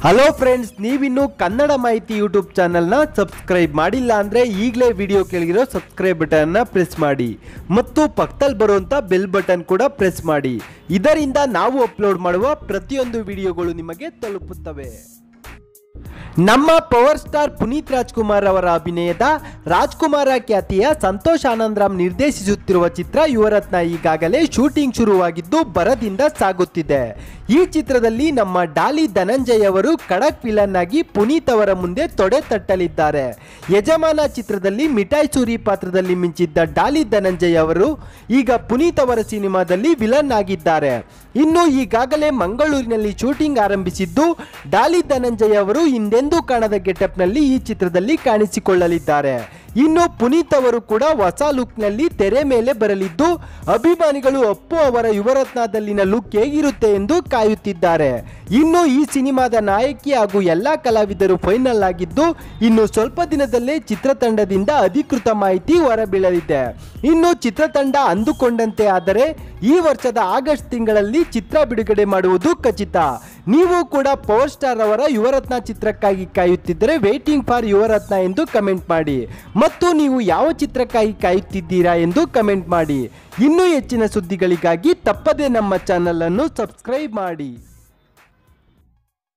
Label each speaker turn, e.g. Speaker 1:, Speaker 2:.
Speaker 1: Hello friends, ನೀವಿನ್ನು ಕನ್ನಡ ಮಾಹಿತಿ YouTube ಚಾನಲ್ನ ಸಬ್ಸ್ಕ್ರೈಬ್ ಮಾಡಿಲ್ಲ ಅಂದರೆ ಈಗಲೇ ವಿಡಿಯೋ ಕೆಳಗಿರೋ ಸಬ್ಸ್ಕ್ರೈಬ್ ಬಟನ್ನ ಪ್ರೆಸ್ ಮಾಡಿ ಮತ್ತು ಪಕ್ಕದಲ್ಲಿ ಬರುವಂಥ ಬೆಲ್ ಬಟನ್ ಕೂಡ ಪ್ರೆಸ್ ಮಾಡಿ. ಇದರಿಂದ ನಾವು ಅಪ್ಲೋಡ್ ಮಾಡುವ ಪ್ರತಿಯೊಂದು ವಿಡಿಯೋಗಳು ನಿಮಗೆ ತಲುಪುತ್ತವೆ. ನಮ್ಮ ಪವರ್ ಸ್ಟಾರ್ ಪುನೀತ್ ರಾಜ್ಕುಮಾರ್ ಅವರ ಅಭಿನಯದ ರಾಜ್ಕುಮಾರ ಖ್ಯಾತಿಯ ಸಂತೋಷ್ ಆನಂದರಾಮ್ ನಿರ್ದೇಶಿಸುತ್ತಿರುವ ಚಿತ್ರ ಯುವರತ್ನ ಈಗಾಗಲೇ ಶೂಟಿಂಗ್ ಶುರುವಾಗಿದ್ದು ಭರದಿಂದ ಸಾಗುತ್ತಿದೆ. ಈ ಚಿತ್ರದಲ್ಲಿ ನಮ್ಮ ಡಾಲಿ ಧನಂಜಯ್ ಅವರು ಖಡಕ್ ವಿಲನ್ ಆಗಿ ಪುನೀತ್ ಅವರ ಮುಂದೆ ತೊಡೆ ತಟ್ಟಲಿದ್ದಾರೆ. ಯಜಮಾನ ಚಿತ್ರದಲ್ಲಿ ಮಿಠಾಯಿ ಸೂರಿ ಪಾತ್ರದಲ್ಲಿ ಮಿಂಚಿದ್ದ ಡಾಲಿ ಧನಂಜಯ್ ಅವರು ಈಗ ಪುನೀತ್ ಅವರ ಸಿನಿಮಾದಲ್ಲಿ ವಿಲನ್ ಆಗಿದ್ದಾರೆ. ಇನ್ನು ಈಗಾಗಲೇ ಮಂಗಳೂರಿನಲ್ಲಿ ಶೂಟಿಂಗ್ ಆರಂಭಿಸಿದ್ದು ಡಾಲಿ ಧನಂಜಯ್ ಅವರು ಹಿಂದೆಂದೂ ಕಾಣದ ಗೆಟಪ್ನಲ್ಲಿ ಈ ಚಿತ್ರದಲ್ಲಿ ಕಾಣಿಸಿಕೊಳ್ಳಲಿದ್ದಾರೆ. ಇನ್ನು ಪುನೀತ್ ಅವರು ಕೂಡ ಹೊಸ ಲುಕ್ನಲ್ಲಿ ತೆರೆ ಮೇಲೆ ಬರಲಿದ್ದು ಅಭಿಮಾನಿಗಳು ಅಪ್ಪು ಅವರ ಯುವರತ್ನದಲ್ಲಿನ ಲುಕ್ ಹೇಗಿರುತ್ತೆ ಎಂದು ಕಾಯುತ್ತಿದ್ದಾರೆ. ಇನ್ನು ಈ ಸಿನಿಮಾದ ನಾಯಕಿ ಹಾಗೂ ಎಲ್ಲ ಕಲಾವಿದರು ಫೈನಲ್ ಆಗಿದ್ದು ಇನ್ನು ಸ್ವಲ್ಪ ದಿನದಲ್ಲೇ ಚಿತ್ರತಂಡದಿಂದ ಅಧಿಕೃತ ಮಾಹಿತಿ ಹೊರಬೀಳಲಿದೆ. ಇನ್ನು ಚಿತ್ರತಂಡ ಅಂದುಕೊಂಡಂತೆ ಆದರೆ ಈ ವರ್ಷದ ಆಗಸ್ಟ್ ತಿಂಗಳಲ್ಲಿ ಚಿತ್ರ ಬಿಡುಗಡೆ ಮಾಡುವುದು ಖಚಿತ. ನೀವು ಕೂಡ ಪವರ್ ಸ್ಟಾರ್ ಅವರ ಯುವರತ್ನ ಚಿತ್ರಕ್ಕಾಗಿ ಕಾಯುತ್ತಿದ್ದರೆ ವೇಟಿಂಗ್ ಫಾರ್ ಯುವರತ್ನ ಎಂದು ಕಮೆಂಟ್ ಮಾಡಿ ಮತ್ತು ನೀವು ಯಾವ ಚಿತ್ರಕ್ಕಾಗಿ ಕಾಯುತ್ತಿದ್ದೀರಾ ಎಂದು ಕಮೆಂಟ್ ಮಾಡಿ. ಇನ್ನೂ ಹೆಚ್ಚಿನ ಸುದ್ದಿಗಳಿಗಾಗಿ ತಪ್ಪದೇ ನಮ್ಮ ಚಾನಲ್ ಅನ್ನು ಸಬ್ಸ್ಕ್ರೈಬ್ ಮಾಡಿ.